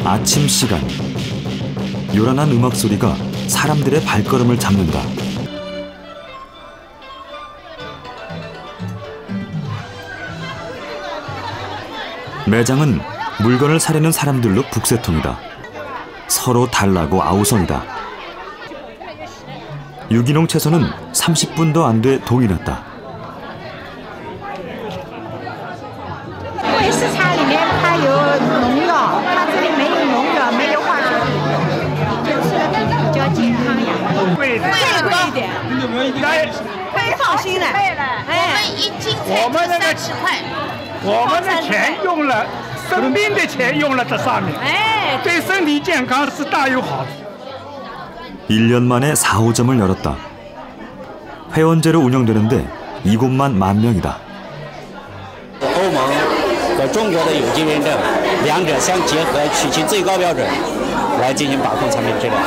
아침 시간. 요란한 음악 소리가 사람들의 발걸음을 잡는다. 매장은 물건을 사려는 사람들로 북새통이다. 서로 달라고 아우성이다. 유기농 채소는 30분도 안 돼 동이 났다. 일 년 만에 4, 5점을 열었다. 회원제로 운영되는데 이곳만 10,000명이다. 欧盟和中国的有机认证，两者相结合，取其最高标准来进行把控产品质量。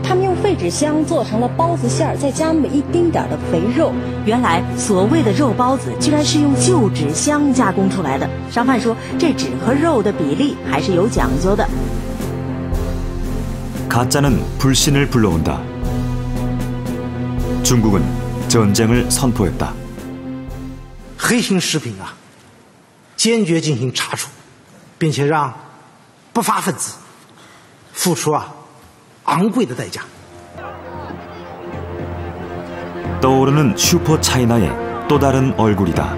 他们用废纸箱做成了包子馅儿，再加那么一丁点的肥肉。原来所谓的肉包子，居然是用旧纸箱加工出来的。商贩说，这纸和肉的比例还是有讲究的。 가짜는 불신을 불러온다. 중국은 전쟁을 선포했다. 黑心食品啊，坚决进行查处，并且让不法分子付出昂贵的代价。 떠오르는 슈퍼 차이나의 또 다른 얼굴이다.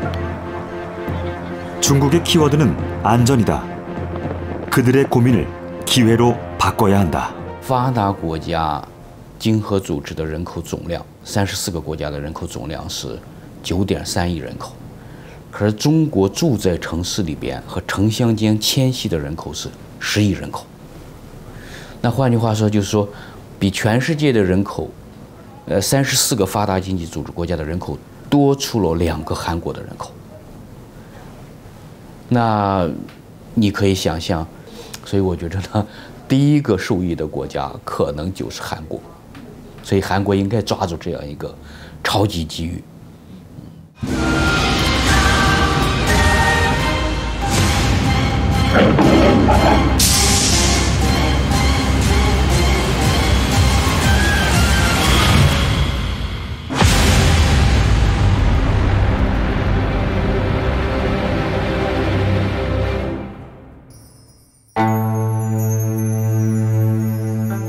중국의 키워드는 안전이다. 그들의 고민을 기회로 바꿔야 한다. 发达国家经合组织的人口总量，34个国家的人口总量是9.3亿人口，可是中国住在城市里边和城乡间迁徙的人口是10亿人口。那换句话说，就是说，比全世界的人口，34个发达经济组织国家的人口多出了2个韩国的人口。那你可以想象，所以我觉得呢。 第一个受益的国家可能就是韩国，所以韩国应该抓住这样一个超级机遇。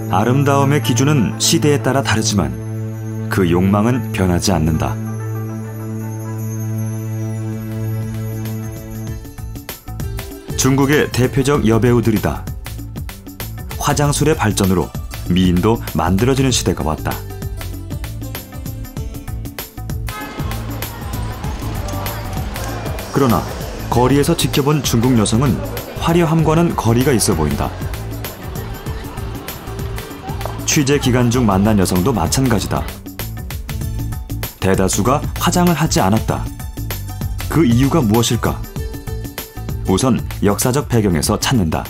아름다움의 기준은 시대에 따라 다르지만 그 욕망은 변하지 않는다. 중국의 대표적 여배우들이다. 화장술의 발전으로 미인도 만들어지는 시대가 왔다. 그러나 거리에서 지켜본 중국 여성은 화려함과는 거리가 있어 보인다. 취재 기간 중 만난 여성도 마찬가지다. 대다수가 화장을 하지 않았다. 그 이유가 무엇일까? 우선 역사적 배경에서 찾는다.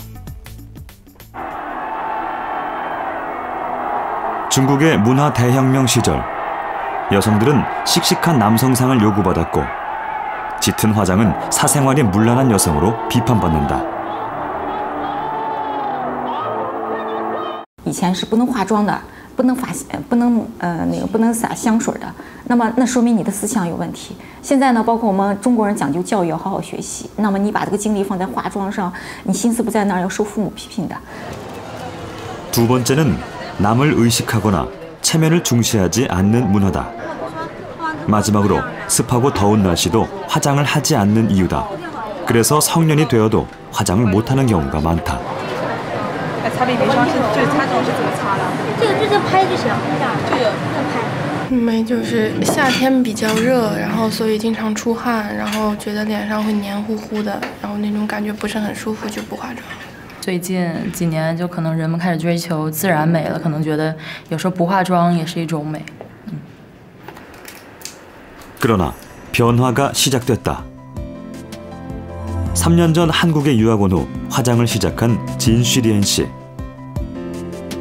중국의 문화 대혁명 시절, 여성들은 씩씩한 남성상을 요구받았고 짙은 화장은 사생활이 문란한 여성으로 비판받는다. 以前是不能化妆的，不能洒香水的，那说明你的思想有问题。现在呢，包括我们中国人讲究教育，要好好学习。那么你把这个精力放在化妆上，你心思不在那儿，要受父母批评的。 두 번째는 남을 의식하거나 체면을 중시하지 않는 문화다. 마지막으로 습하고 더운 날씨도 화장을 하지 않는 이유다. 그래서 성년이 되어도 화장을 못하는 경우가 많다. 擦 BB 霜是最擦妆是怎么擦的？这个拍就行，这个拍。没，就是夏天比较热，然后所以经常出汗，然后觉得脸上会黏糊糊的，然后那种感觉不是很舒服，就不化妆。最近几年，就可能人们开始追求自然美了，可能觉得有时候不化妆也是一种美。그러나 변화가 시작됐다. 3년 전 한국에 유학 온 후 화장을 시작한 진슈리엔 씨.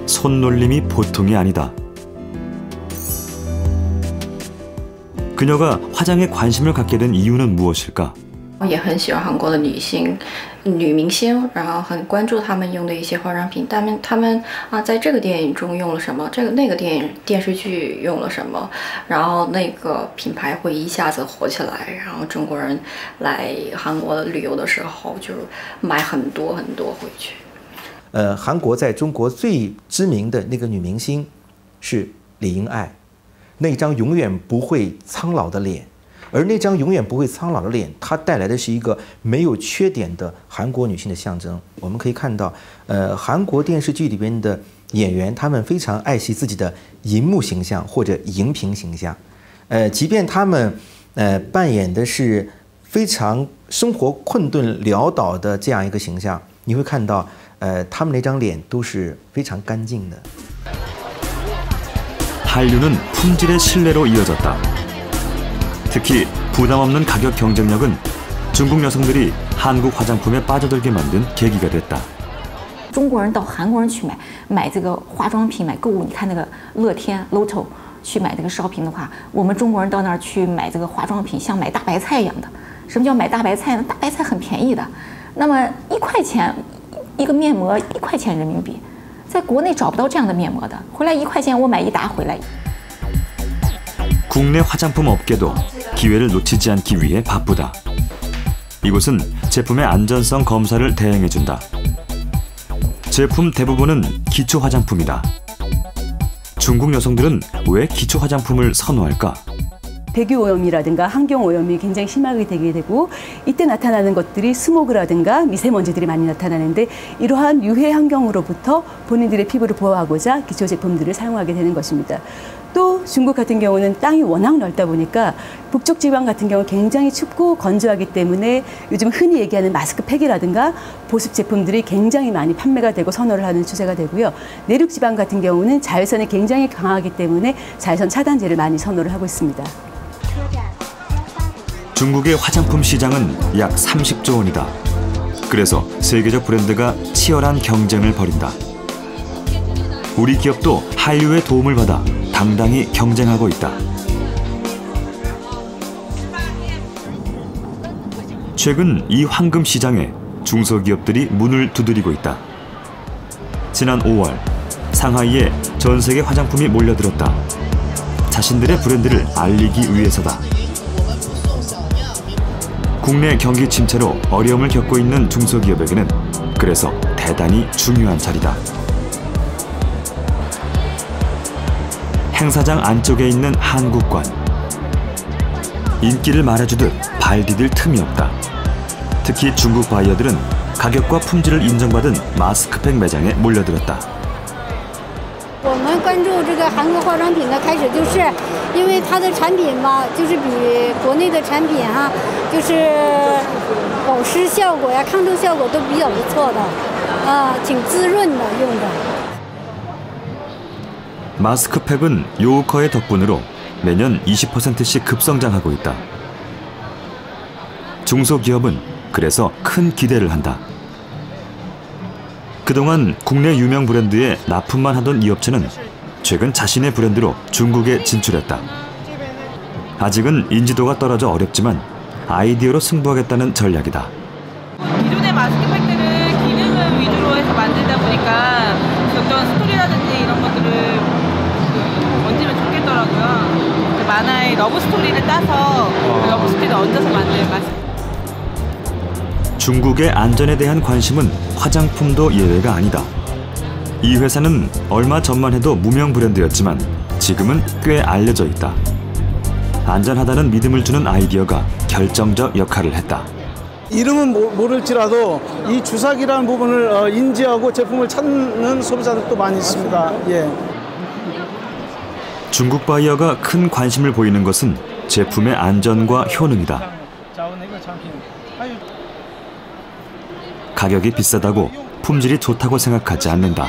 손놀림이 보통이 아니다. 그녀가 화장에 관심을 갖게 된 이유는 무엇일까? 也很喜欢韩国的女明星，然后很关注他们用的一些化妆品。他们啊，在这个电影中用了什么？那个电视剧用了什么？然后那个品牌会一下子火起来，然后中国人来韩国旅游的时候就买很多很多回去。韩国在中国最知名的那个女明星是李英爱，那张永远不会苍老的脸。而那张永远不会苍老的脸，它带来的是一个没有缺点的韩国女性的象征。我们可以看到，韩国电视剧里边的演员，他们非常爱惜自己的荧幕形象或者荧屏形象。即便他们扮演的是非常生活困顿潦倒的这样一个形象，你会看到，他们那张脸都是非常干净的。 한류는 품질의 신뢰로 이어졌다. 특히 부담 없는 가격 경쟁력은 중국 여성들이 한국 화장품에 빠져들게 만든 계기가 됐다. 中国人到韩国人去买这个化妆品、买购物，你看那个乐天 Lotto 去买这个shopping的话，我们中国人到那儿去买这个化妆品，像买大白菜一样的。什么叫买大白菜呢？大白菜很便宜的，那么1块钱一个面膜，1块钱人民币，在国内找不到这样的面膜的，回来1块钱我买1打回来。 국내 화장품 업계도 기회를 놓치지 않기 위해 바쁘다. 이곳은 제품의 안전성 검사를 대행해준다. 제품 대부분은 기초 화장품이다. 중국 여성들은 왜 기초 화장품을 선호할까? 대기오염이라든가 환경오염이 굉장히 심하게 되게 되고 이때 나타나는 것들이 스모그라든가 미세먼지들이 많이 나타나는데 이러한 유해 환경으로부터 본인들의 피부를 보호하고자 기초 제품들을 사용하게 되는 것입니다. 또 중국 같은 경우는 땅이 워낙 넓다 보니까 북쪽 지방 같은 경우 굉장히 춥고 건조하기 때문에 요즘 흔히 얘기하는 마스크팩이라든가 보습 제품들이 굉장히 많이 판매가 되고 선호를 하는 추세가 되고요. 내륙 지방 같은 경우는 자외선이 굉장히 강하기 때문에 자외선 차단제를 많이 선호를 하고 있습니다. 중국의 화장품 시장은 약 30조 원이다. 그래서 세계적 브랜드가 치열한 경쟁을 벌인다. 우리 기업도 한류의 도움을 받아 당당히 경쟁하고 있다. 최근 이 황금 시장에 중소기업들이 문을 두드리고 있다. 지난 5월 상하이에 전 세계 화장품이 몰려들었다. 자신들의 브랜드를 알리기 위해서다. 국내 경기 침체로 어려움을 겪고 있는 중소기업에게는 그래서 대단히 중요한 자리다. 행사장 안쪽에 있는 한국관. 인기를 말해주듯 발 디딜 틈이 없다. 특히 중국 바이어들은 가격과 품질을 인정받은 마스크팩 매장에 몰려들었다. 我们关注这个韩国化妆品的开始，就是因为它的产品吧，就是比国内的产品哈，就是保湿效果呀、抗皱效果都比较不错的，挺滋润的用着。 마스크팩은 요우커의 덕분으로 매년 20%씩 급성장하고 있다. 중소기업은 그래서 큰 기대를 한다. 그동안 국내 유명 브랜드에 납품만 하던 이 업체는 최근 자신의 브랜드로 중국에 진출했다. 아직은 인지도가 떨어져 어렵지만 아이디어로 승부하겠다는 전략이다. 기존의 마스크팩들은 기능을 위주로 해서 만들다 보니까 어떤 스토리라든지 이런 것들을 얹으면 좋겠더라고요. 만화의 러브 스토리를 따서 그 러브 스토리를 얹어서 만든 마스크. 중국의 안전에 대한 관심은 화장품도 예외가 아니다. 이 회사는 얼마 전만 해도 무명 브랜드였지만 지금은 꽤 알려져 있다. 안전하다는 믿음을 주는 아이디어가 결정적 역할을 했다. 이름은 모를지라도 이 주사기라는 부분을 인지하고 제품을 찾는 소비자들도 많이 있습니다. 예. 중국 바이어가 큰 관심을 보이는 것은 제품의 안전과 효능이다. 가격이 비싸다고 품질이 좋다고 생각하지 않는다.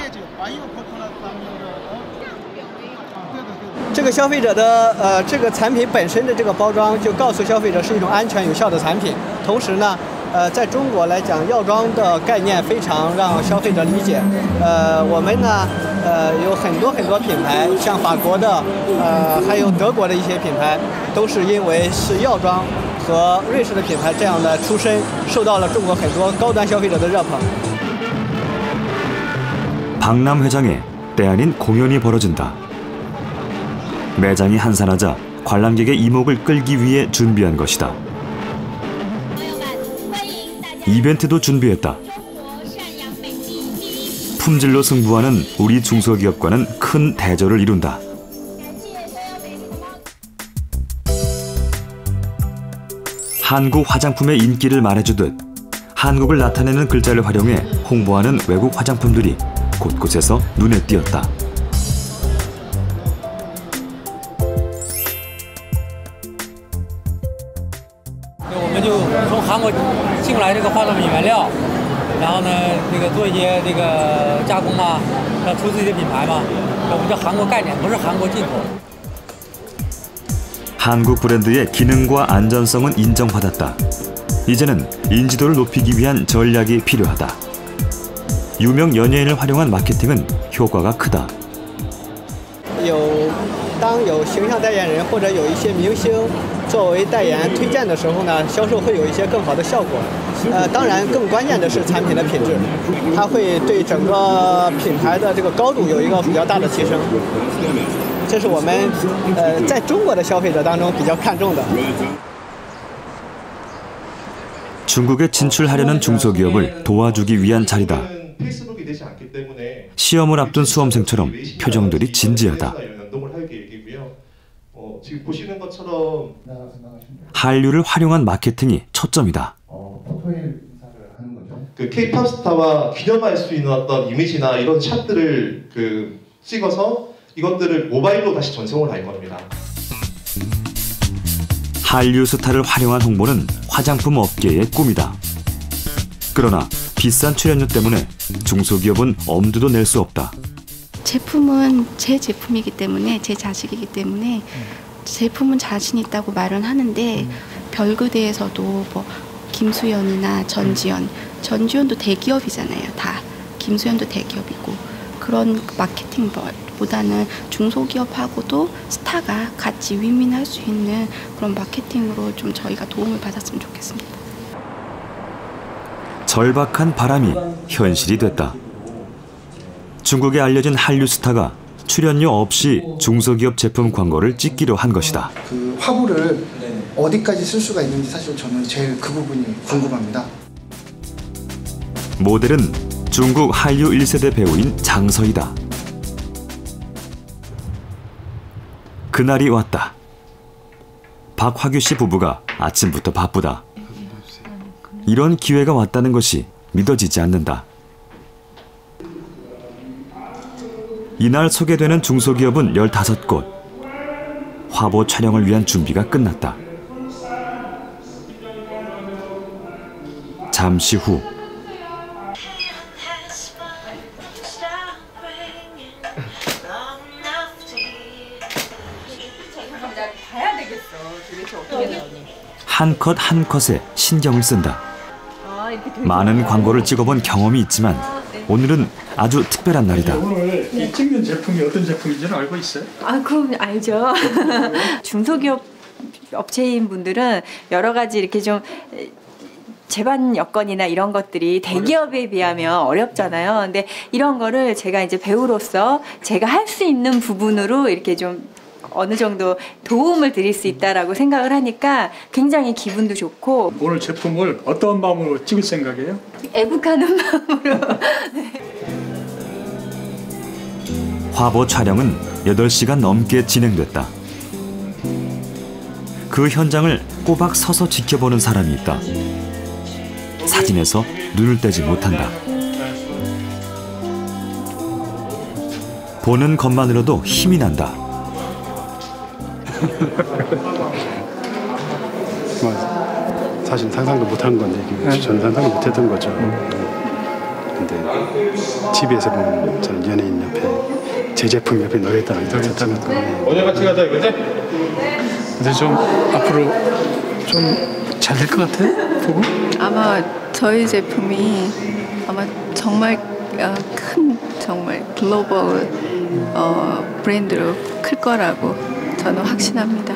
这个消费者的这个产品本身的这个包装就告诉消费者是一种安全有效的产品。同时呢，在中国来讲，药妆的概念非常让消费者理解。我们呢，有很多品牌，像法国的，还有德国的一些品牌，都是因为是药妆和瑞士的品牌这样的出身，受到了中国很多高端消费者的热捧。 박람 회장에 때 아닌 공연이 벌어진다. 매장이 한산하자 관람객의 이목을 끌기 위해 준비한 것이다. 이벤트도 준비했다. 품질로 승부하는 우리 중소기업과는 큰 대조를 이룬다. 한국 화장품의 인기를 말해주듯 한국을 나타내는 글자를 활용해 홍보하는 외국 화장품들이 곳곳에서 눈에 띄었다. 我们就从韩国进来这个化妆品原料，然后呢，做一些加工嘛，要出自己的品牌嘛，我们叫韩国概念，不是韩国进口。 한국 브랜드의 기능과 안전성은 인정받았다. 이제는 인지도를 높이기 위한 전략이 필요하다. 유명 연예인을 활용한 마케팅은 효과가 크다. 当有形象代言人或者有一些明星作为代言推荐的时候呢，销售会有一些更好的效果。当然，更关键的是产品的品质，它会对整个品牌的这个高度有一个比较大的提升。这是我们在中国的消费者当中比较看重的。 중국에 진출하려는 중소기업을 도와주기 위한 자리다. 시험을 앞둔 수험생처럼 표정들이 진지하다. 한류를 활용한 마케팅이 초점이다. 그 K-팝 스타와 기념할 수 있는 어떤 이미지나 이런 샷들을 찍어서 이것들을 모바일로 다시 전송을 할 겁니다. 한류 스타를 활용한 홍보는 화장품 업계의 꿈이다. 그러나 비싼 출연료 때문에 중소기업은 엄두도 낼 수 없다. 제품은 제 제품이기 때문에 제 자식이기 때문에 제품은 자신 있다고 말은 하는데 별그대에서도 뭐 김수현이나 전지현도 대기업이잖아요. 다 김수현도 대기업이고 그런 마케팅보다는 중소기업하고도 스타가 같이 윈윈할 수 있는 그런 마케팅으로 좀 저희가 도움을 받았으면 좋겠습니다. 절박한 바람이 현실이 됐다. 중국에 알려진 한류 스타가 출연료 없이 중소기업 제품 광고를 찍기로 한 것이다. 그 화보를 어디까지 쓸 수가 있는지 사실 저는 제일 그 부분이 궁금합니다. 모델은 중국 한류 1세대 배우인 장서희다. 그날이 왔다. 박화규 씨 부부가 아침부터 바쁘다. 이런 기회가 왔다는 것이 믿어지지 않는다. 이날 소개되는 중소기업은 15곳. 화보 촬영을 위한 준비가 끝났다. 잠시 후 한 컷 한 컷에 신경을 쓴다. 많은 광고를 찍어본 경험이 있지만 오늘은 아주 특별한 날이다. 오늘 이 찍는 제품이 어떤 제품인지는 알고 있어요? 아, 그럼 알죠. 중소기업 업체인 분들은 여러 가지 이렇게 좀 제반 여건이나 이런 것들이 대기업에 비하면 어렵잖아요. 근데 이런 거를 제가 이제 배우로서 제가 할 수 있는 부분으로 이렇게 좀 어느 정도 도움을 드릴 수 있다라고 생각을 하니까 굉장히 기분도 좋고. 오늘 제품을 어떤 마음으로 찍을 생각이에요? 애국하는 마음으로. 화보 촬영은 8시간 넘게 진행됐다. 그 현장을 꼬박 서서 지켜보는 사람이 있다. 사진에서 눈을 떼지 못한다. 보는 것만으로도 힘이 난다. 사실 상상도 못한 건데 저는 상상도 못했던 거죠. 근데 TV에서 보면 저는 연예인 옆에 제 제품 옆에 넣어있다는 어디 같이 가자 이거지? 근데 좀 앞으로 좀 잘 될 것 같아? 보고? 아마 저희 제품이 아마 정말 큰 정말 글로벌 브랜드로 클 거라고 저는 확신합니다.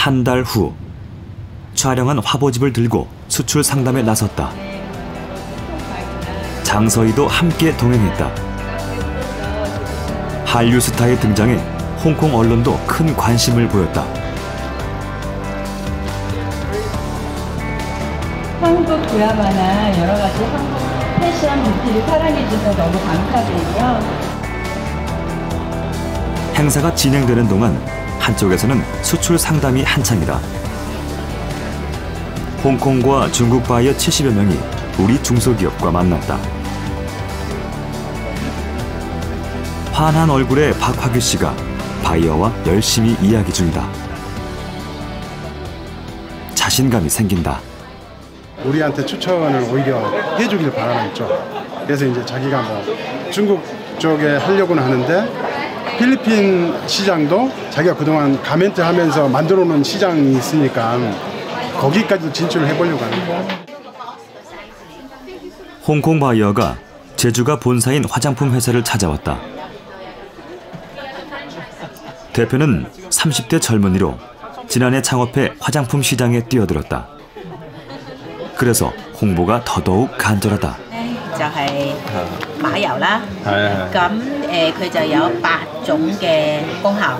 한 달 후 촬영한 화보집을 들고 수출 상담에 나섰다. 장서희도 함께 동행했다. 한류 스타의 등장에 홍콩 언론도 큰 관심을 보였다. 한국 드라마나 여러 가지 한국 패션 뷰티를 사랑해 주셔서 너무 감사드리고요. 행사가 진행되는 동안 한쪽에서는 수출 상담이 한창이다. 홍콩과 중국 바이어 70여 명이 우리 중소기업과 만났다. 환한 얼굴의 박화규 씨가 바이어와 열심히 이야기 중이다. 자신감이 생긴다. 우리한테 추천을 오히려 해주길 바라겠죠. 그래서 이제 자기가 뭐 중국 쪽에 하려고는 하는데 필리핀 시장도 자기가 그동안 가멘트 하면서 만들어 놓은 시장이 있으니까 거기까지도 진출을 해보려고 하는 거예요. 홍콩 바이어가 제주가 본사인 화장품 회사를 찾아왔다. 대표는 30대 젊은이로 지난해 창업해 화장품 시장에 뛰어들었다. 그래서 홍보가 더더욱 간절하다. 就係馬油啦，咁佢就有8種嘅功效，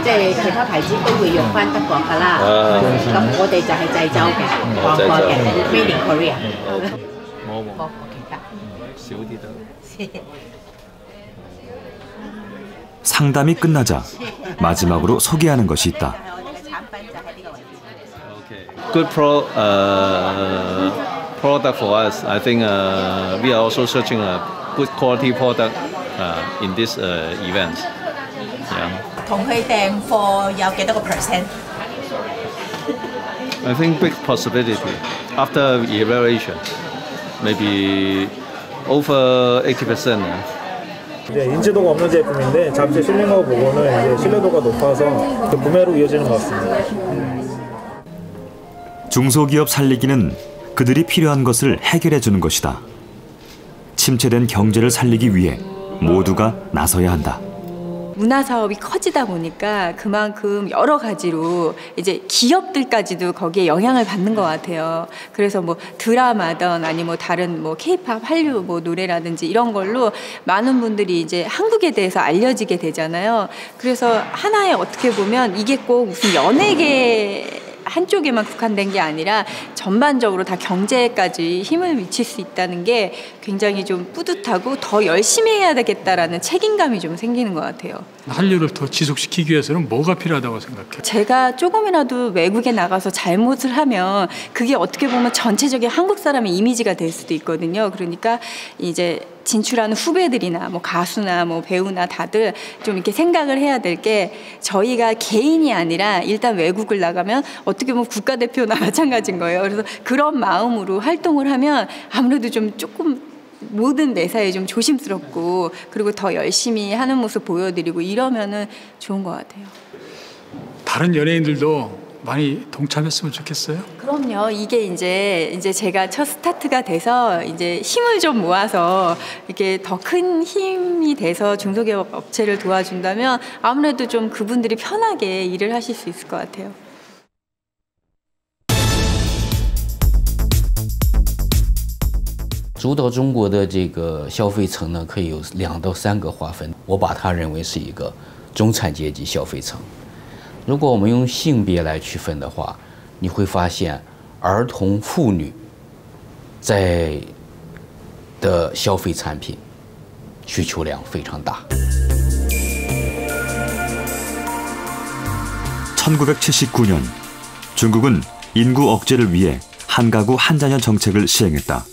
即係其他牌子都會用翻德國㗎啦，咁我哋就係濟州嘅，韓國嘅 ，Made in Korea。冇其他，少啲得。 상담이 끝나자 마지막으로 소개하는 것이 있다. Good product for us. I think we are also searching a good quality product in this event. Yeah. 同佢訂貨有幾多個%？ I think big possibility after evaluation, maybe over 80%. 이제 인지도가 없는 제품인데 잡지 실린 거 보고는 이제 신뢰도가 높아서 그 구매로 이어지는 것 같습니다. 중소기업 살리기는 그들이 필요한 것을 해결해 주는 것이다. 침체된 경제를 살리기 위해 모두가 나서야 한다. 문화 사업이 커지다 보니까 그만큼 여러 가지로 이제 기업들까지도 거기에 영향을 받는 것 같아요. 그래서 뭐 드라마든 아니 뭐 다른 뭐 K-팝, 한류 뭐 노래라든지 이런 걸로 많은 분들이 이제 한국에 대해서 알려지게 되잖아요. 그래서 하나의 어떻게 보면 이게 꼭 무슨 연예계 한쪽에만 국한된 게 아니라 전반적으로 다 경제까지 힘을 미칠 수 있다는 게 굉장히 좀 뿌듯하고 더 열심히 해야 되겠다라는 책임감이 좀 생기는 것 같아요. 한류를 더 지속시키기 위해서는 뭐가 필요하다고 생각해요? 제가 조금이라도 외국에 나가서 잘못을 하면 그게 어떻게 보면 전체적인 한국 사람의 이미지가 될 수도 있거든요. 그러니까 이제 진출하는 후배들이나 뭐 가수나 뭐 배우나 다들 좀 이렇게 생각을 해야 될 게 저희가 개인이 아니라 일단 외국을 나가면 어떻게 보면 국가대표나 마찬가지인 거예요. 그래서 그런 마음으로 활동을 하면 아무래도 좀 조금 모든 매사에 좀 조심스럽고 그리고 더 열심히 하는 모습 보여드리고 이러면은 좋은 것 같아요. 다른 연예인들도 많이 동참했으면 좋겠어요. 그럼요. 이게 이제 제가 첫 스타트가 돼서 이제 힘을 좀 모아서 이렇게 더 큰 힘이 돼서 중소기업 업체를 도와준다면 아무래도 좀 그분들이 편하게 일을 하실 수 있을 것 같아요. 主导中国的这个消费层呢，可以有2到3个划分。我把它认为是一个中产阶级消费层。如果我们用性别来区分的话，你会发现儿童、妇女的消费产品需求量非常大。 1979년 중국은 인구 억제를 위해 한 가구 한 자녀 정책을 시행했다.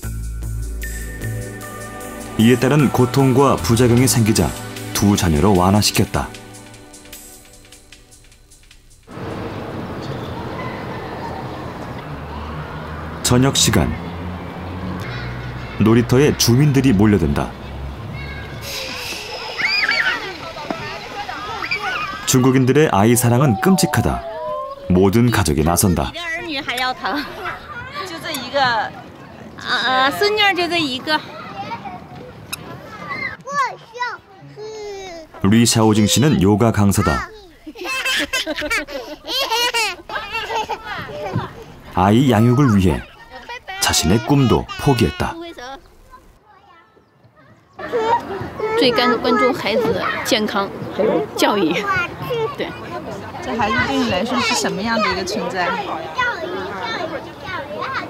이에 따른 고통과 부작용이 생기자 두 자녀로 완화시켰다. 저녁 시간, 놀이터에 주민들이 몰려든다. 중국인들의 아이 사랑은 끔찍하다. 모든 가족이 나선다. 리 샤오징 씨는 요가 강사다. 아이 양육을 위해 자신의 꿈도 포기했다. 最关注孩子的健康还有教育。对，这孩子对你来说是什么样的一个存在？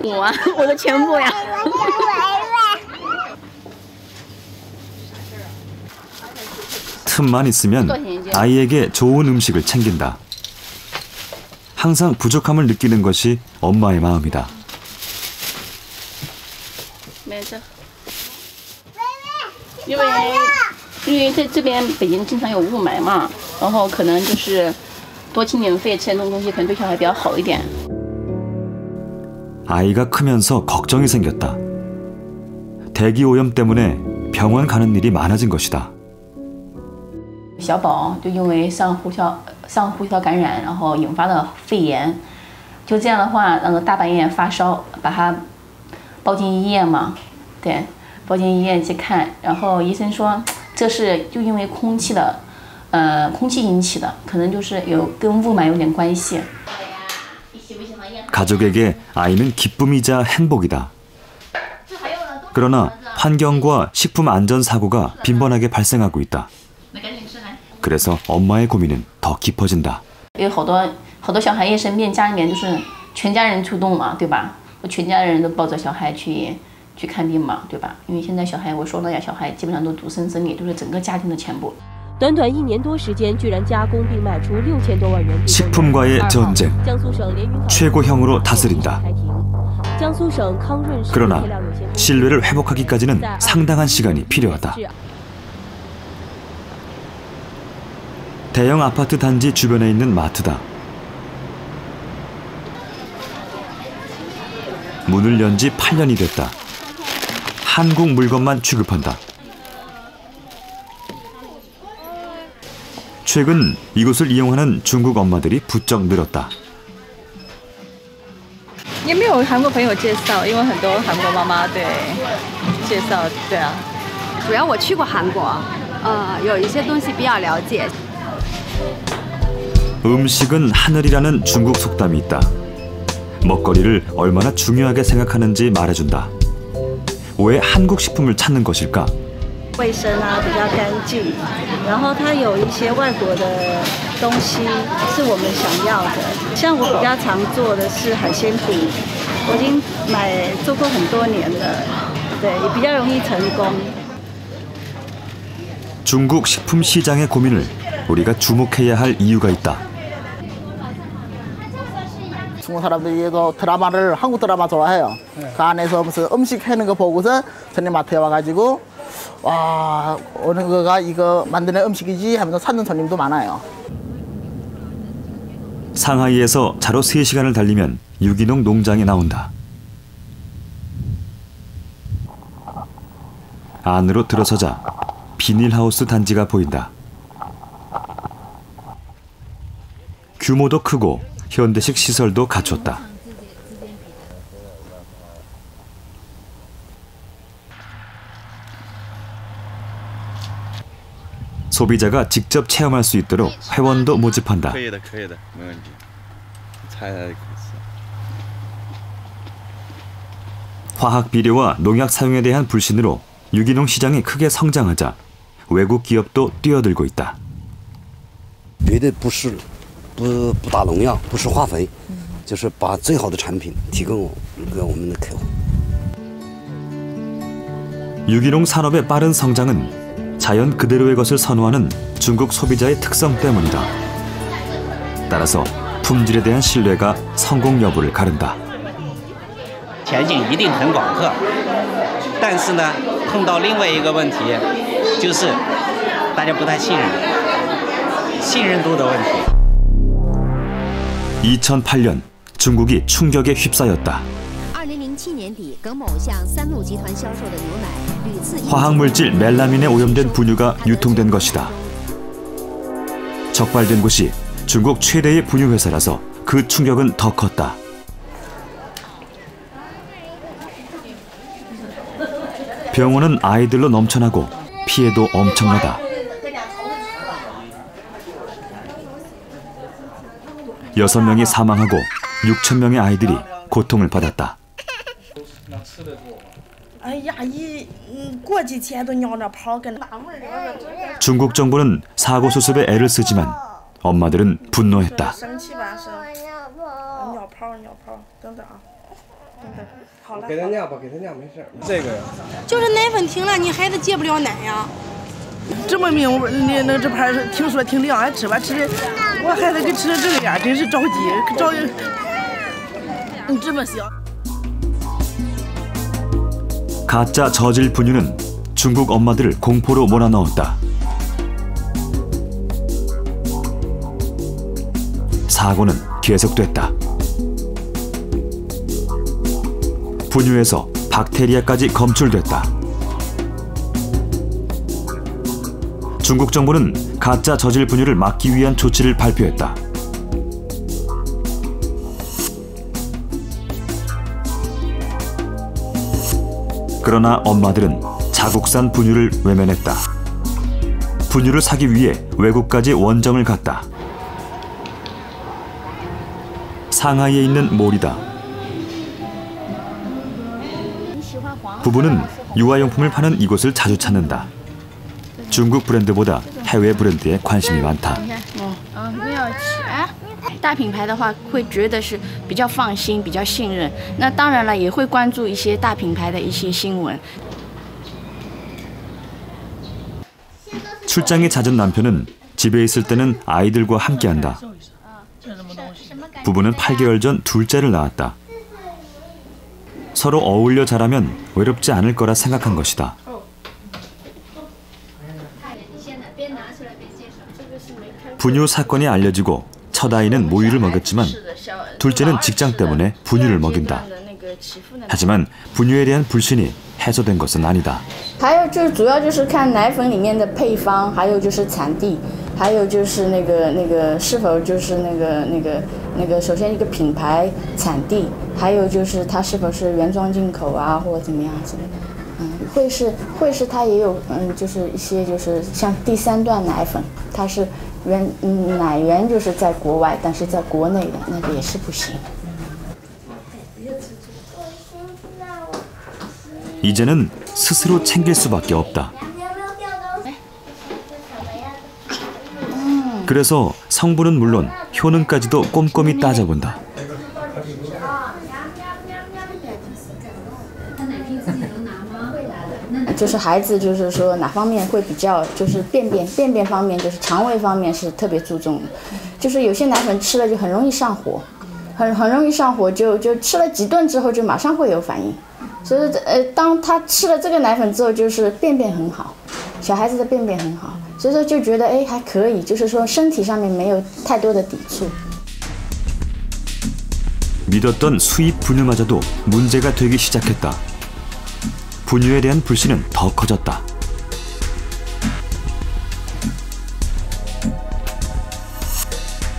我啊，我的全部呀。 틈만 있으면 아이에게 좋은 음식을 챙긴다. 항상 부족함을 느끼는 것이 엄마의 마음이다. 因为在这边北京经常有雾霾嘛，然后可能就是多请点费，吃点这种东西可能对小孩比较好一点。 아이가 크면서 걱정이 생겼다. 대기 오염 때문에 병원 가는 일이 많아진 것이다. 小宝就因为上呼吸道感染，然后引发了肺炎，就这样的话，大半夜发烧，把他抱进医院嘛，对，抱进医院去看，然后医生说这是就因为空气引起的，可能就是跟雾霾有点关系。 가족에게 아이는 기쁨이자 행복이다. 그러나 환경과 식품 안전 사고가 빈번하게 발생하고 있다. 그래서 엄마의 고민은 더 깊어진다. 有好多小孩一生病，家里面就是全家人出动嘛，对吧？全家人都抱着小孩去看病嘛，对吧？因为现在小孩我说了呀，小孩基本上都独生子女，都是整个家庭的全部。 短短1年多时间，居然加工并卖出6000多万元。 식품과의 전쟁, 최고형으로 다스린다. 그러나 신뢰를 회복하기까지는 상당한 시간이 필요하다. 대형 아파트 단지 주변에 있는 마트다. 문을 연 지 8년이 됐다. 한국 물건만 취급한다. 최근 이곳을 이용하는 중국 엄마들이 부쩍 늘었다. 也没有韩国朋友介绍，因为很多韩国妈妈对介绍，对啊。主要我去过韩国，有一些东西比较了解。 음식은 하늘이라는 중국 속담이 있다. 먹거리를 얼마나 중요하게 생각하는지 말해준다. 왜 한국 식품을 찾는 것일까? 卫生啊，比较干净，然后它有一些外国的东西是我们想要的。像我比较常做的是海鲜饼，我已经做过很多年了，对，也比较容易成功。 중국 식품 시장의 고민을 우리가 주목해야 할 이유가 있다. 중국 사람들이 드라마를 한국 드라마 좋아해요. 그 안에서 무슨 음식 해는 거 보고서 저희 마트에 와가지고 와 어느 거가 이거 만드는 음식이지 하면서 찾는 손님도 많아요. 상하이에서 차로 3시간을 달리면 유기농 농장에 나온다. 안으로 들어서자 비닐하우스 단지가 보인다. 규모도 크고 현대식 시설도 갖췄다. 소비자가 직접 체험할 수 있도록 회원도 모집한다. 화학 비료와 농약 사용에 대한 불신으로 유기농 시장이 크게 성장하자 외국 기업도 뛰어들고 있다. 绝对不打农药，不施化肥，就是把最好的产品提供给我们的客户。 유기농 산업의 빠른 성장은 자연 그대로의 것을 선호하는 중국 소비자의 특성 때문이다. 따라서 품질에 대한 신뢰가 성공 여부를 가른다. 前景一定很广阔，但是呢，碰到另外一个问题，就是大家不太信任，信任度的问题。 2008년 중국이 충격에 휩싸였다. 2007年底，耿某向三鹿集团销售的牛奶屡次 화학물질 멜라민에 오염된 분유가 유통된 것이다. 적발된 곳이 중국 최대의 분유 회사라서 그 충격은 더 컸다. 병원은 아이들로 넘쳐나고 피해도 엄청나다. 6명이 사망하고 6,000명의 아이들이 고통을 받았다. 중국 정부는 사고 수습에 애를 쓰지만 엄마들은 분노했다. 给他尿吧，给他尿没事。这个就是奶粉停了，你孩子戒不了奶呀。这么明，那这牌听说挺凉，还吃吧吃的，我孩子给吃成这个样，真是着急，这么小。 가짜 저질 분유는 중국 엄마들을 공포로 몰아넣었다. 사고는 계속됐다. 분유에서 박테리아까지 검출됐다. 중국 정부는 가짜 저질 분유를 막기 위한 조치를 발표했다. 그러나 엄마들은 자국산 분유를 외면했다. 분유를 사기 위해 외국까지 원정을 갔다. 상하이에 있는 몰이다. 부부는 유아용품을 파는 이곳을 자주 찾는다. 중국 브랜드보다 해외 브랜드에 관심이 많다. 大品牌的话，会觉得是比较放心、比较信任。那当然了，也会关注一些大品牌的一些新闻。 출장이 잦은 남편은 집에 있을 때는 아이들과 함께한다. 부부는 8개월 전 둘째를 낳았다. 서로 어울려 자라면 외롭지 않을 거라 생각한 것이다. 분유 사건이 알려지고 첫 아이는 모유를 먹였지만 둘째는 직장 때문에 분유를 먹인다. 하지만 분유에 대한 불신이 해소된 것은 아니다. 还有就是主要就是看奶粉里面的配方，还有就是产地，还有就是那个是否就是那个首先一个品牌产地，还有就是它是否是原装进口啊，或者怎么样子的。会是它也有就是一些就是像第三段奶粉，它是奶源就是在国外，但是在国内的那个也是不行。 이제는 스스로 챙길 수밖에 없다. 그래서 성분은 물론 효능까지도 꼼꼼히 따져본다. 就是孩子，就是说哪方面会比较，就是便便方面，就是肠胃方面是特别注重的。就是有些奶粉吃了就很容易上火，很容易上火，就吃了几顿之后就马上会有反应。所以当他吃了这个奶粉之后，就是便很好，小孩子的便很好，所以说就觉得哎还可以，就是说身体上面没有太多的抵触。 믿었던 수입 분유마저도 문제가 되기 시작했다. 분유에 대한 불신은 더 커졌다.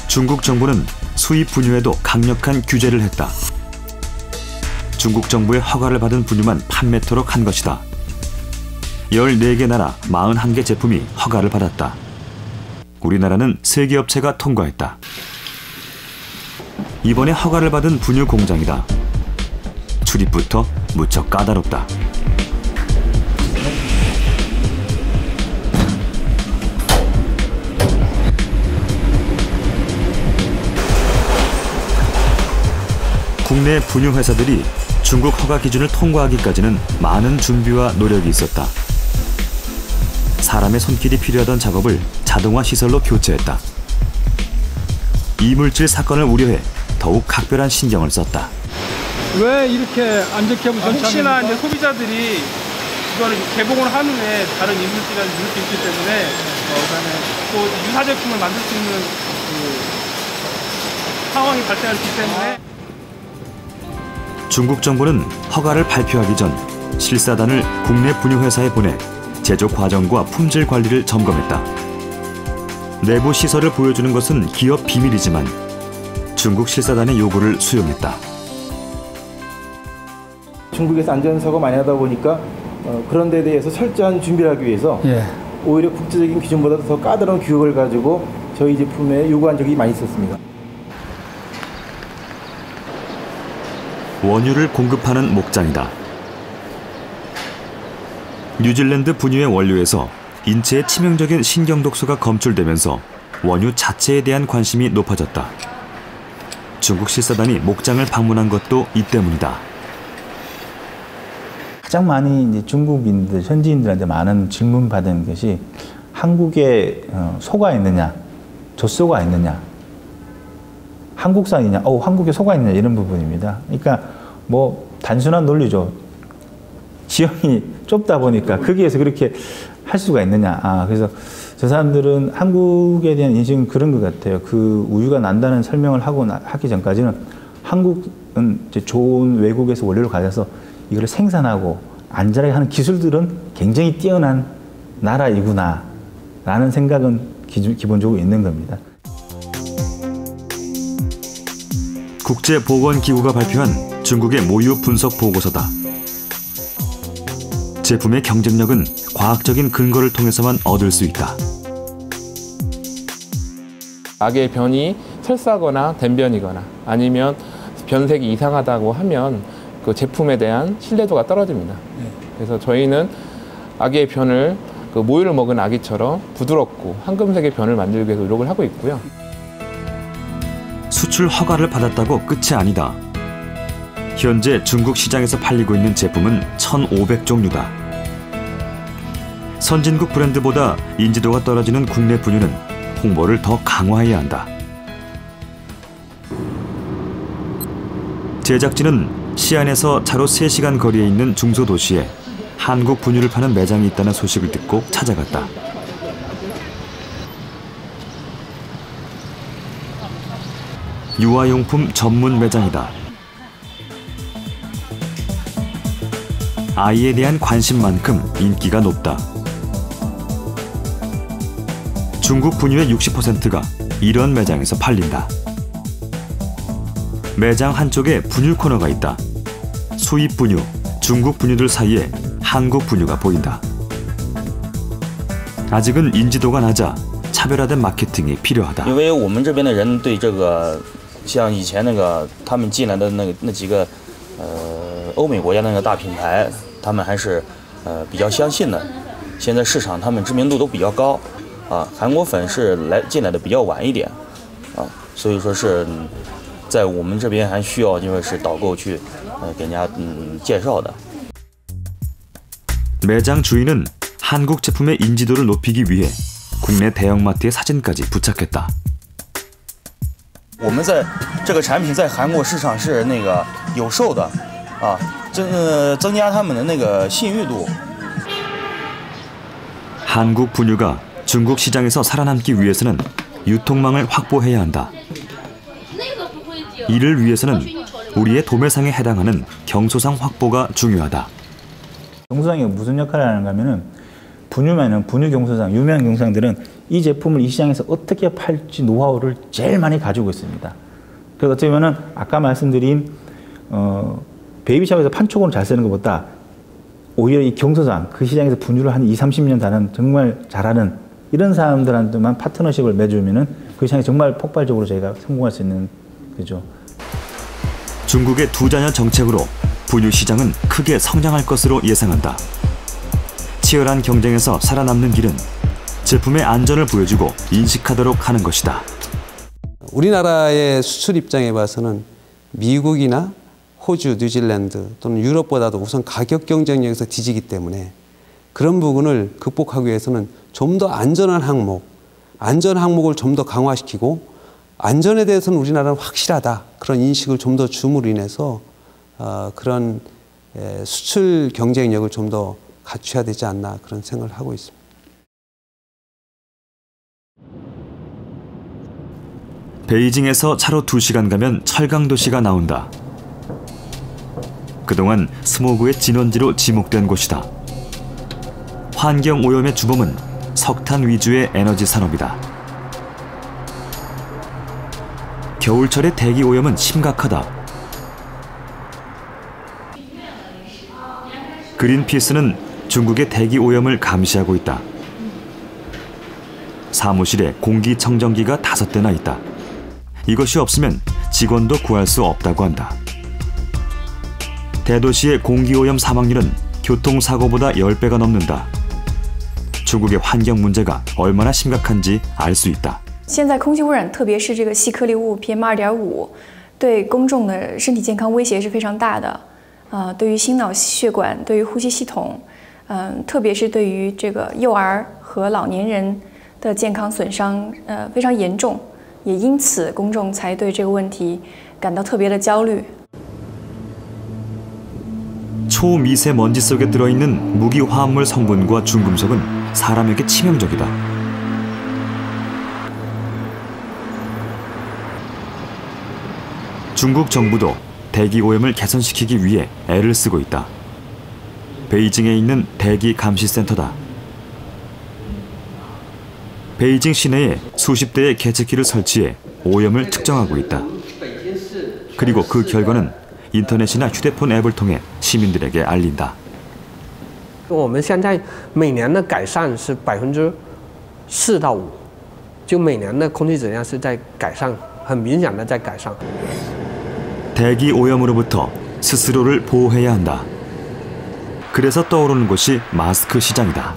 중국 정부는 수입 분유에도 강력한 규제를 했다. 중국 정부의 허가를 받은 분유만 판매토록 한 것이다. 14개 나라 41개 제품이 허가를 받았다. 우리나라는 3개 업체가 통과했다. 이번에 허가를 받은 분유 공장이다. 출입부터 무척 까다롭다. 국내 분유 회사들이 중국 허가 기준을 통과하기까지는 많은 준비와 노력이 있었다. 사람의 손길이 필요하던 작업을 자동화 시설로 교체했다. 이물질 사건을 우려해 더욱 각별한 신경을 썼다. 왜 이렇게 안 좋게 하면 혹시나 이제 소비자들이 이거를 개봉을 한 후에 다른 이물질을 누를 수 있기 때문에 그다음에 또 유사 제품을 만들 수 있는 그 상황이 발생할 수 있기 때문에. 중국 정부는 허가를 발표하기 전 실사단을 국내 분유 회사에 보내 제조 과정과 품질 관리를 점검했다. 내부 시설을 보여주는 것은 기업 비밀이지만 중국 실사단의 요구를 수용했다. 중국에서 안전사고 많이 하다 보니까 그런 데 대해서 철저한 준비를 하기 위해서 오히려 국제적인 기준보다 더 까다로운 규격을 가지고 저희 제품에 요구한 적이 많이 있었습니다. 원유를 공급하는 목장이다. 뉴질랜드 분유의 원료에서 인체에 치명적인 신경독소가 검출되면서 원유 자체에 대한 관심이 높아졌다. 중국 실사단이 목장을 방문한 것도 이 때문이다. 가장 많이 이제 중국인들, 현지인들한테 많은 질문 받은 것이 한국에 소가 있느냐, 젖소가 있느냐, 한국산이냐, 한국에 소가 있느냐 이런 부분입니다. 그러니까 뭐 단순한 논리죠. 지형이 좁다 보니까 거기에서 그렇게 할 수가 있느냐. 그래서 저 사람들은 한국에 대한 인식은 그런 것 같아요. 그 우유가 난다는 설명을 하기 전까지는 한국은 이제 좋은 외국에서 원료를 가져서 이걸 생산하고 안전하게 하는 기술들은 굉장히 뛰어난 나라이구나 라는 생각은 기본적으로 있는 겁니다. 국제보건기구가 발표한 중국의 모유 분석 보고서다. 제품의 경쟁력은 과학적인 근거를 통해서만 얻을 수 있다. 악의 변이 설사거나 댄변이거나 아니면 변색이 이상하다고 하면 그 제품에 대한 신뢰도가 떨어집니다. 그래서 저희는 아기의 변을 그 모유를 먹은 아기처럼 부드럽고 황금색의 변을 만들기 위해서 노력을 하고 있고요. 수출 허가를 받았다고 끝이 아니다. 현재 중국 시장에서 팔리고 있는 제품은 1,500종류다. 선진국 브랜드보다 인지도가 떨어지는 국내 분유는 홍보를 더 강화해야 한다. 제작진은 시안에서 차로 3시간 거리에 있는 중소도시에 한국 분유를 파는 매장이 있다는 소식을 듣고 찾아갔다. 유아용품 전문 매장이다. 아이에 대한 관심만큼 인기가 높다. 중국 분유의 60%가 이런 매장에서 팔린다. 매장 한쪽에 분유 코너가 있다. 수입 분유, 중국 분유들 사이에 한국 분유가 보인다. 아직은 인지도가 낮아 차별화된 마케팅이 필요하다. 因为我们这边的人对这个像以前那个他们进来的那几个欧美国家的那个大品牌，他们还是比较相信的。现在市场他们知名度都比较高啊，韩国粉是进来的比较晚一点啊，所以说是在我们这边还需要就是导购去给人家介绍的。 매장 주인은 한국 제품의 인지도를 높이기 위해 국내 대형마트의 사진까지 부착했다. 我们在这个产品在韩国市场是那个有售的啊，增加他们的那个信誉度。 한국 분유가 중국 시장에서 살아남기 위해서는 유통망을 확보해야 한다. 이를 위해서는 우리의 도매상에 해당하는 경소상 확보가 중요하다. 경소상이 무슨 역할을 하는가 하면은 분유면은 분유 경소상, 유명한 경소상들은 이 제품을 이 시장에서 어떻게 팔지 노하우를 제일 많이 가지고 있습니다. 그래서 어떻게 보면은 아까 말씀드린 베이비샵에서 판촉으로 잘 쓰는 것보다 오히려 이 경소상, 그 시장에서 분유를 한 20-30년 다는 정말 잘하는 이런 사람들한테만 파트너십을 맺으면은 그 시장에 정말 폭발적으로 저희가 성공할 수 있는 거죠. 중국의 두 자녀 정책으로 분유 시장은 크게 성장할 것으로 예상한다. 치열한 경쟁에서 살아남는 길은 제품의 안전을 보여주고 인식하도록 하는 것이다. 우리나라의 수출 입장에 봐서는 미국이나 호주, 뉴질랜드 또는 유럽보다도 우선 가격 경쟁력에서 뒤지기 때문에 그런 부분을 극복하기 위해서는 좀 더 안전한 항목을 좀 더 강화시키고 안전에 대해서는 우리나라는 확실하다. 그런 인식을 좀 더 줌으로 인해서 그런 수출 경쟁력을 좀 더 갖춰야 되지 않나 그런 생각을 하고 있습니다. 베이징에서 차로 2시간 가면 철강도시가 나온다. 그동안 스모그의 진원지로 지목된 곳이다. 환경오염의 주범은 석탄 위주의 에너지 산업이다. 겨울철의 대기오염은 심각하다. 그린피스는 중국의 대기오염을 감시하고 있다. 사무실에 공기청정기가 5대나 있다. 이것이 없으면 직원도 구할 수 없다고 한다. 대도시의 공기오염 사망률은 교통사고보다 10배가 넘는다. 중국의 환경 문제가 얼마나 심각한지 알 수 있다. 现在空气污染，特别是这个细颗粒物 PM2.5，对公众的身体健康威胁是非常大的。对于心脑血管，对于呼吸系统，特别是对于这个幼儿和老年人的健康损伤，非常严重。也因此，公众才对这个问题感到特别的焦虑。 초미세먼지 속에 들어있는 무기화합물 성분과 중금속은 사람에게 치명적이다. 중국 정부도 대기 오염을 개선시키기 위해 애를 쓰고 있다. 베이징에 있는 대기 감시센터다. 베이징 시내에 수십 대의 계측기를 설치해 오염을 측정하고 있다. 그리고 그 결과는 인터넷이나 휴대폰 앱을 통해 시민들에게 알린다. 我们现在每年的改善是4%到5%，就每年的空气质量是在改善，很明显的在改善。 대기 오염으로부터 스스로를 보호해야 한다. 그래서 떠오르는 곳이 마스크 시장이다.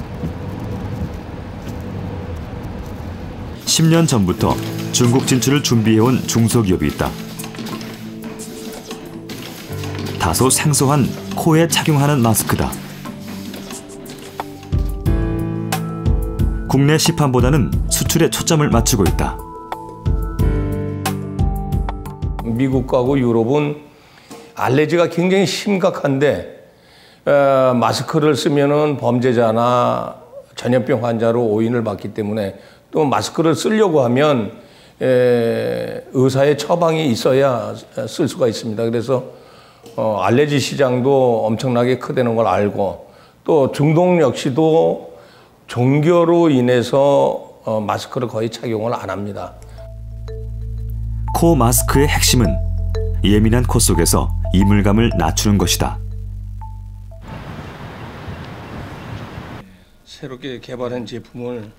10년 전부터 중국 진출을 준비해온 중소기업이 있다. 다소 생소한 코에 착용하는 마스크다. 국내 시판보다는 수출에 초점을 맞추고 있다. 미국하고 유럽은 알레르기가 굉장히 심각한데 마스크를 쓰면은 범죄자나 전염병 환자로 오인을 받기 때문에 또 마스크를 쓰려고 하면 의사의 처방이 있어야 쓸 수가 있습니다. 그래서 알레르기 시장도 엄청나게 크다는 걸 알고 또 중동 역시도 종교로 인해서 마스크를 거의 착용을 안 합니다. 코 마스크의 핵심은 예민한 코 속에서 이물감을 낮추는 것이다. 새롭게 개발한 제품을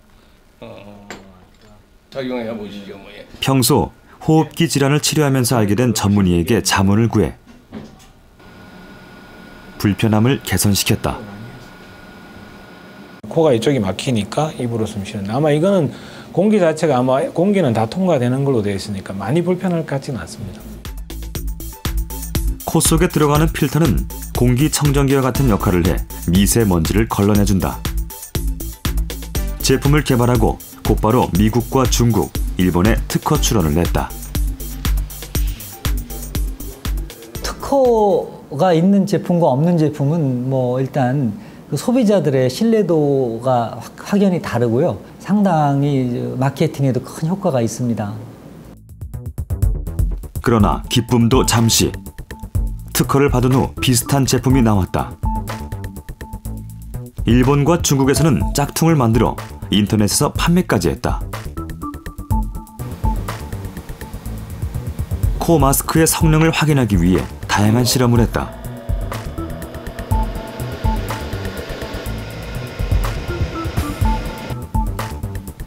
착용해 보시죠. 평소 호흡기 질환을 치료하면서 알게 된 전문의에게 자문을 구해 불편함을 개선시켰다. 코가 이쪽이 막히니까 입으로 숨 쉬는. 아마 이거는 공기 자체가 아마 공기는 다 통과되는 걸로 되어 있으니까 많이 불편할 것 같지는 않습니다. 코 속에 들어가는 필터는 공기청정기와 같은 역할을 해 미세먼지를 걸러내준다. 제품을 개발하고 곧바로 미국과 중국, 일본에 특허 출원을 냈다. 특허가 있는 제품과 없는 제품은 뭐 일단 그 소비자들의 신뢰도가 확연히 다르고요. 상당히 마케팅에도 큰 효과가 있습니다. 그러나 기쁨도 잠시. 특허를 받은 후 비슷한 제품이 나왔다. 일본과 중국에서는 짝퉁을 만들어 인터넷에서 판매까지 했다. 코 마스크의 성능을 확인하기 위해 다양한 실험을 했다.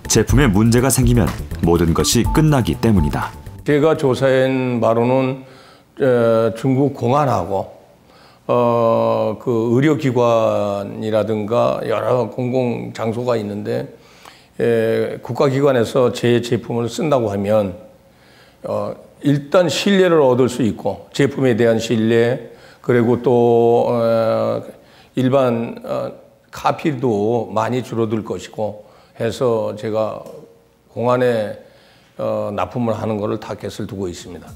제품에 문제가 생기면 모든 것이 끝나기 때문이다. 제가 조사한 바로는 중국 공안하고 그 의료기관이라든가 여러 공공장소가 있는데 국가기관에서 제 제품을 쓴다고 하면 일단 신뢰를 얻을 수 있고 제품에 대한 신뢰 그리고 또 일반 카피도 많이 줄어들 것이고 해서 제가 공안에 납품을 하는 것을 타겟을 두고 있습니다.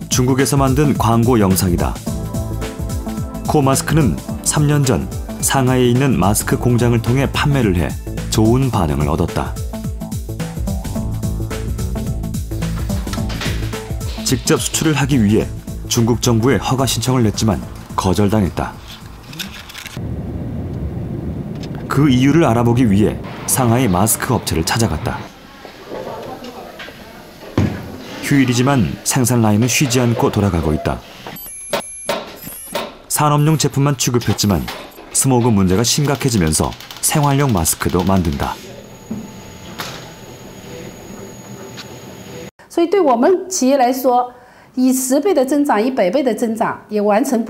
중국에서 만든 광고 영상이다. 코 마스크는 3년 전 상하이에 있는 마스크 공장을 통해 판매를 해 좋은 반응을 얻었다. 직접 수출을 하기 위해 중국 정부에 허가 신청을 냈지만 거절당했다. 그 이유를 알아보기 위해 상하이 마스크 업체를 찾아갔다. 휴일이지만 생산 라인은 쉬지 않고 돌아가고 있다. 산업용 제품만 취급했지만 스모그 문제가 심각해지면서 생활용 마스크도 만든다. 所以对我们企业来说，以10倍的增长，以100倍的增长，也完成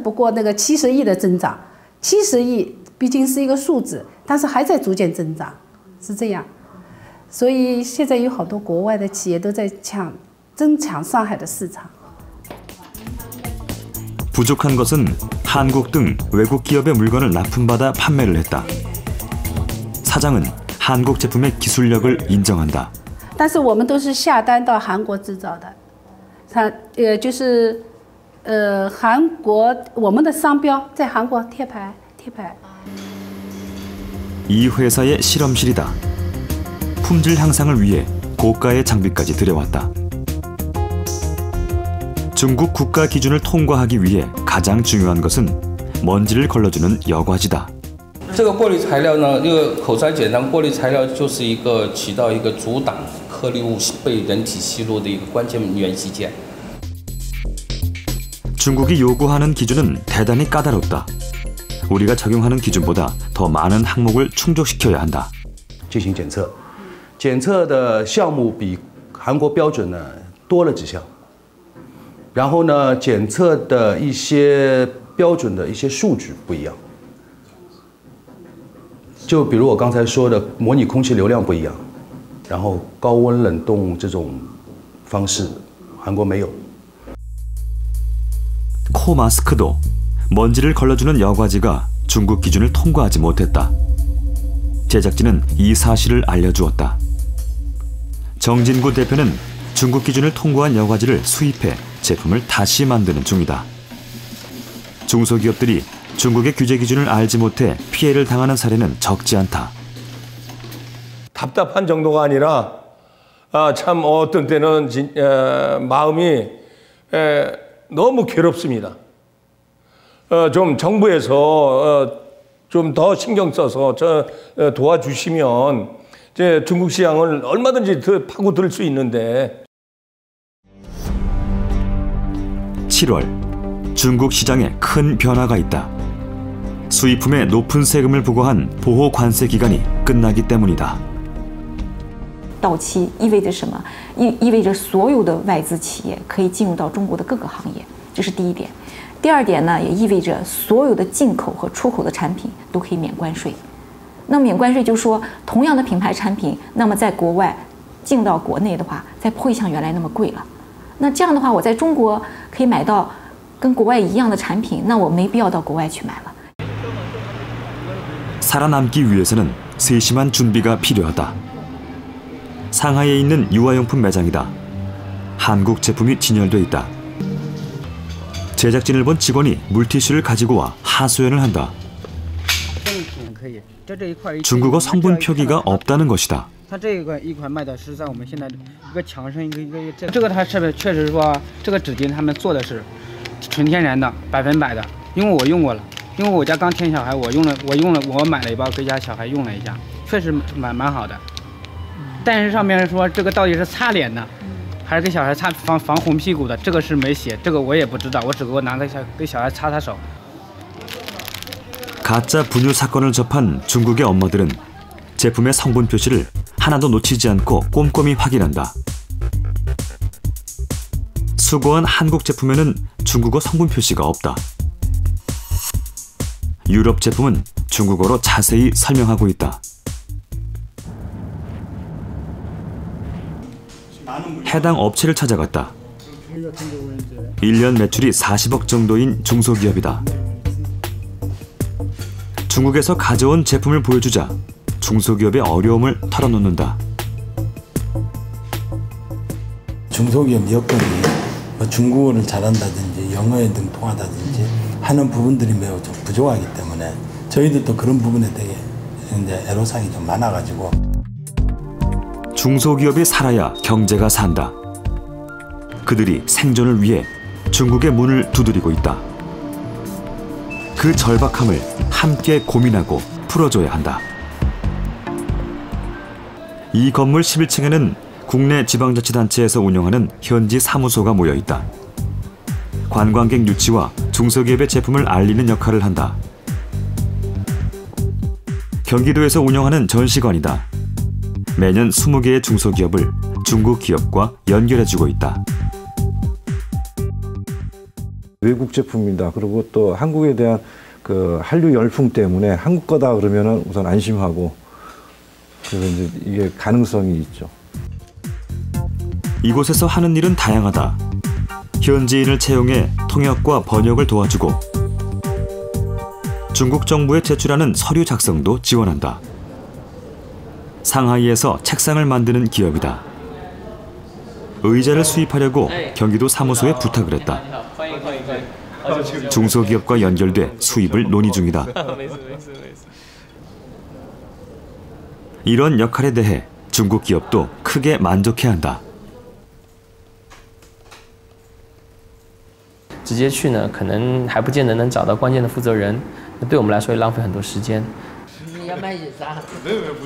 不过那个70亿的增长。70亿毕竟是一个数字，但是还在逐渐增长，是这样。所以现在有好多国外的企业都在争抢上海的市场。 부족한 것은 한국 등 외국 기업의 물건을 납품받아 판매를 했다. 사장은 한국 제품의 기술력을 인정한다. 但是我们都是下单到韩国制造的，韩国我们的商标在韩国贴牌。 이 회사의 실험실이다. 품질 향상을 위해 고가의 장비까지 들여왔다. 중국 국가 기준을 통과하기 위해 가장 중요한 것은 먼지를 걸러주는 여과지다. 这个过滤材料呢，这个口酸碱当过滤材料就是一个起到一个阻挡颗粒物被人体吸入的一个关键元器件。 중국이 요구하는 기준은 대단히 까다롭다. 우리가 적용하는 기준보다 더 많은 항목을 충족시켜야 한다. 进行检测，检测的项目比韩国标准呢多了几项。然后呢，检测的一些标准的一些数据不一样。就比如我刚才说的，模拟空气流量不一样，然后高温冷冻这种方式，韩国没有。 코 마스크도 먼지를 걸러주는 여과지가 중국 기준을 통과하지 못했다. 제작진은 이 사실을 알려주었다. 정진구 대표는 중국 기준을 통과한 여과지를 수입해 제품을 다시 만드는 중이다. 중소기업들이 중국의 규제 기준을 알지 못해 피해를 당하는 사례는 적지 않다. 답답한 정도가 아니라 참 어떤 때는 마음이 너무 괴롭습니다. 좀 정부에서 좀 더 신경 써서 도와주시면 이제 중국 시장을 얼마든지 더 파고들 수 있는데. 7월 중국 시장에 큰 변화가 있다. 수입품에 높은 세금을 부과한 보호 관세 기간이 끝나기 때문이다. 到期意味着什么？意味着所有的外资企业可以进入到中国的各个行业，这是第一点。第二点呢，也意味着所有的进口和出口的产品都可以免关税。那免关税就是说，同样的品牌产品，那么在国外进到国内的话，再不会像原来那么贵了。那这样的话，我在中国可以买到跟国外一样的产品，那我没必要到国外去买了。 살아남기 위해서는 세심한 준비가 필요하다. 상하이에 있는 유아용품 매장이다. 한국 제품이 진열돼 있다. 제작진을 본 직원이 물티슈를 가지고 와 하소연을 한다. 중국어 성분 표기가 없다는 것이다. 它这个一款卖的是在我们现在一个墙上一个这个它是确实说这个纸巾他们做的是纯天然的100%的，因为我用过了，因为我家刚添小孩，我买了一包给家小孩用了一下，确实蛮好的。但是上面说这个到底是擦脸的，还是给小孩擦防红屁股的，这个是没写，这个我也不知道，我只不过拿个给小孩擦手。 가짜 분유 사건을 접한 중국의 엄마들은 제품의 성분 표시를 하나도 놓치지 않고 꼼꼼히 확인한다. 수거한 한국 제품에는 중국어 성분 표시가 없다. 유럽 제품은 중국어로 자세히 설명하고 있다. 해당 업체를 찾아갔다. 1년 매출이 40억 정도인 중소기업이다. 중국에서 가져온 제품을 보여주자 중소기업의 어려움을 털어놓는다. 중소기업 여건이 중국어를 잘한다든지 영어에 능통하다든지 하는 부분들이 매우 좀 부족하기 때문에 저희들도 그런 부분에 되게 이제 애로사항이 좀 많아가지고. 중소기업이 살아야 경제가 산다. 그들이 생존을 위해 중국의 문을 두드리고 있다. 그 절박함을 함께 고민하고 풀어줘야 한다. 이 건물 11층에는 국내 지방자치단체에서 운영하는 현지 사무소가 모여 있다. 관광객 유치와 중소기업의 제품을 알리는 역할을 한다. 경기도에서 운영하는 전시관이다. 매년 20개의 중소기업을 중국 기업과 연결해주고 있다. 외국 제품이다. 그리고 또 한국에 대한 그 한류 열풍 때문에 한국 거다 그러면은 우선 안심하고 그래서 이제 이게 가능성이 있죠. 이곳에서 하는 일은 다양하다. 현지인을 채용해 통역과 번역을 도와주고 중국 정부에 제출하는 서류 작성도 지원한다. 상하이에서 책상을 만드는 기업이다. 의자를 수입하려고 경기도 사무소에 부탁을 했다. 중소기업과 연결돼 수입을 논의 중이다. 이런 역할에 대해 중국 기업도 크게 만족해한다. 直接去呢，可能还不见得能找到关键的负责人，对我们来说也浪费很多时间。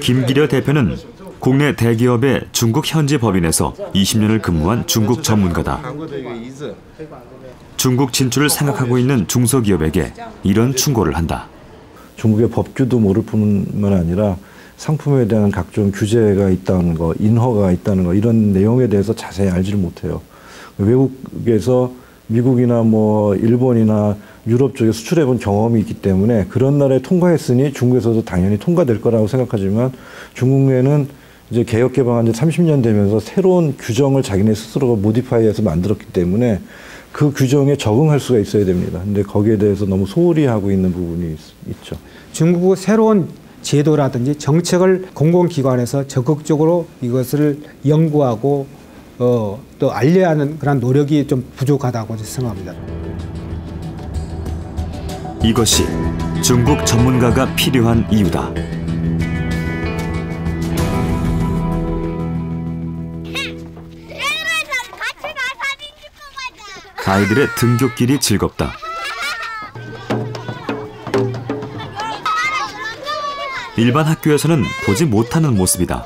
김기려 대표는 국내 대기업의 중국 현지 법인에서 20년을 근무한 중국 전문가다. 중국 진출을 생각하고 있는 중소기업에게 이런 충고를 한다. 중국의 법규도 모를 뿐만 아니라 상품에 대한 각종 규제가 있다는 거, 인허가 있다는 거 이런 내용에 대해서 자세히 알지를 못해요. 외국에서 미국이나 뭐 일본이나 유럽 쪽에 수출해본 경험이 있기 때문에 그런 나라에 통과했으니 중국에서도 당연히 통과될 거라고 생각하지만 중국에는 이제 개혁 개방한 지 30년 되면서 새로운 규정을 자기네 스스로가 모디파이해서 만들었기 때문에 그 규정에 적응할 수가 있어야 됩니다. 근데 거기에 대해서 너무 소홀히 하고 있는 부분이 있죠. 중국의 새로운 제도라든지 정책을 공공기관에서 적극적으로 이것을 연구하고 또 알려야 하는 그런 노력이 좀 부족하다고 생각합니다. 이것이 중국 전문가가 필요한 이유다. 아이들의 등굣길이 즐겁다. 일반 학교에서는 보지 못하는 모습이다.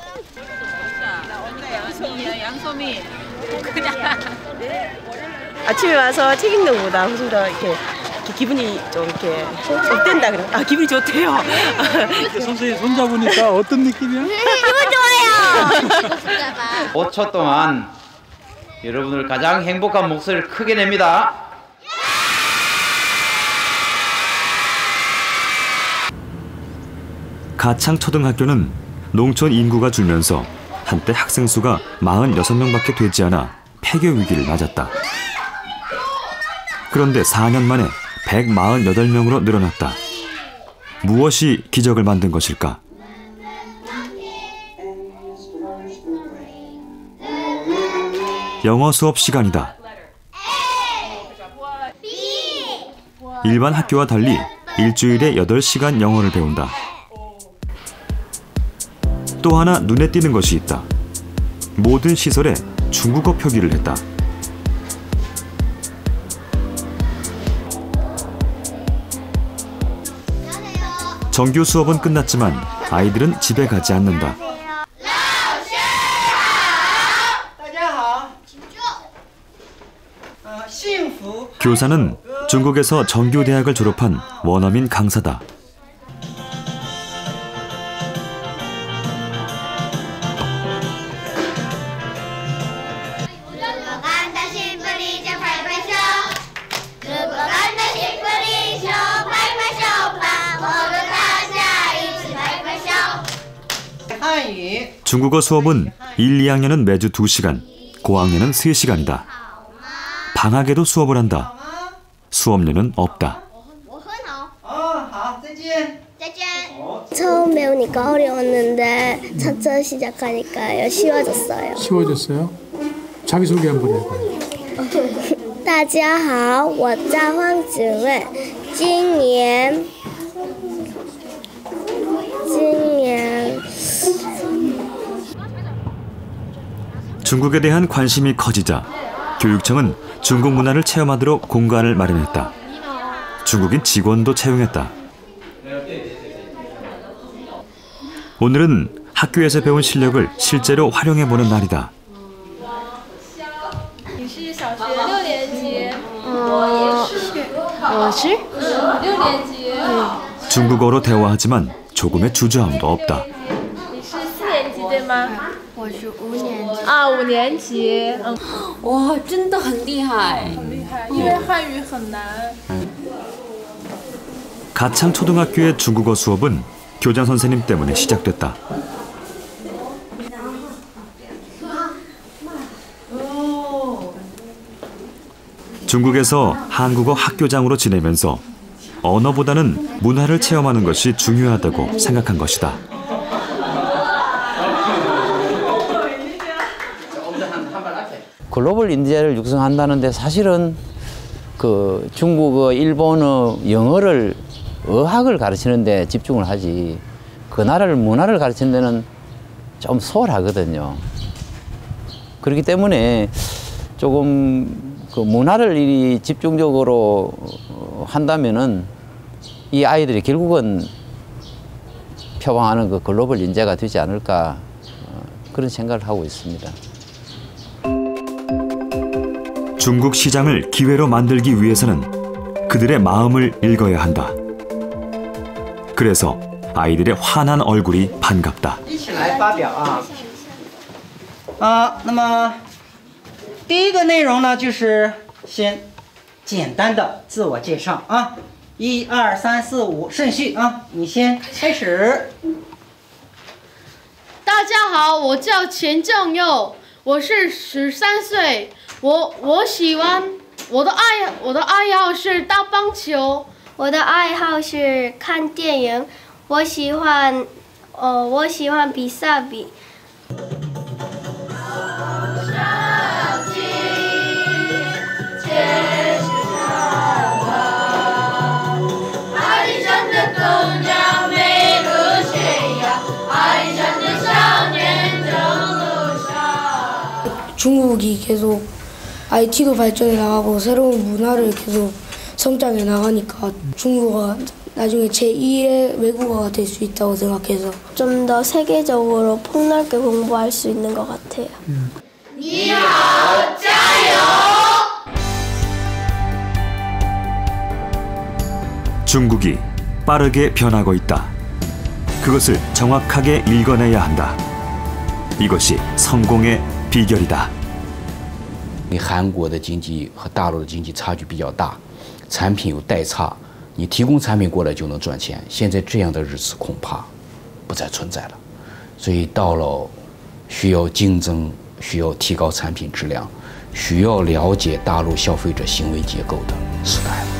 아침에 와서 책 읽는 것보다 훨씬 더 이렇게 기분이 좀 이렇게 업된다 그래. 아, 기분이 좋대요. 선생님 손잡으니까 어떤 느낌이야? 기분 좋아요. 5초 동안 여러분들 가장 행복한 목소리를 크게 냅니다. 가창초등학교는 농촌 인구가 줄면서 한때 학생 수가 46명밖에 되지 않아 폐교 위기를 맞았다. 그런데 4년 만에 148명으로 늘어났다. 무엇이 기적을 만든 것일까? 영어 수업 시간이다. 일반 학교와 달리 일주일에 8시간 영어를 배운다. 또 하나 눈에 띄는 것이 있다. 모든 시설에 중국어 표기를 했다. 정규 수업은 끝났지만 아이들은 집에 가지 않는다. 교사는 중국에서 정규 대학을 졸업한 원어민 강사다. 중국어 수업은 1, 2학년은 매주 2시간, 고학년은 3시간이다. 방학에도 수업을 한다. 수업료는 없다. 처음 배우니까 어려웠는데 차차 시작하니까 쉬워졌어요. 쉬워졌어요? 자기소개 한번 해봐요. 大家好，我叫黄子睿，今年 중국에 대한 관심이 커지자 교육청은 중국 문화를 체험하도록 공간을 마련했다. 중국인 직원도 채용했다. 오늘은 학교에서 배운 실력을 실제로 활용해보는 날이다. 중국어로 대화하지만 조금의 주저함도 없다. 我是5年级。啊，5年级。哇，真的很厉害。因为汉语很难。 가창 초등학교의 중국어 수업은 교장 선생님 때문에 시작됐다. 중국에서 한국어 학교장으로 지내면서 언어보다는 문화를 체험하는 것이 중요하다고 생각한 것이다. 글로벌 인재를 육성한다는데 사실은 그 중국어, 일본어, 영어를 어학을 가르치는 데 집중을 하지 그 나라를 문화를 가르치는 데는 좀 소홀하거든요. 그렇기 때문에 조금 그 문화를 집중적으로 한다면은 이 아이들이 결국은 표방하는 그 글로벌 인재가 되지 않을까 그런 생각을 하고 있습니다. 중국 시장을 기회로 만들기 위해서는 그들의 마음을 읽어야 한다. 그래서 아이들의 환한 얼굴이 반갑다. 那么第一个内容呢，就是先简单的自我介绍啊，1、2、3、4、5顺序啊，你先开始。大家好，我叫钱正佑，我是13岁，我喜欢我的爱好是打棒球，我的爱好是看电影，我喜欢比萨比。 중국이 계속 IT도 발전해 나가고 새로운 문화를 계속 성장해 나가니까 중국어가 나중에 제2의 외국어가 될 수 있다고 생각해서 좀 더 세계적으로 폭넓게 공부할 수 있는 것 같아요. 你好，加油！ 중국이 빠르게 변하고 있다. 그것을 정확하게 읽어내야 한다. 이것이 성공의 비결이다. 韩国的经济和大陆的经济差距比较大，产品有代差，你提供产品过来就能赚钱。现在这样的日子恐怕不再存在了，所以到了需要竞争、需要提高产品质量、需要了解大陆消费者行为结构的时代。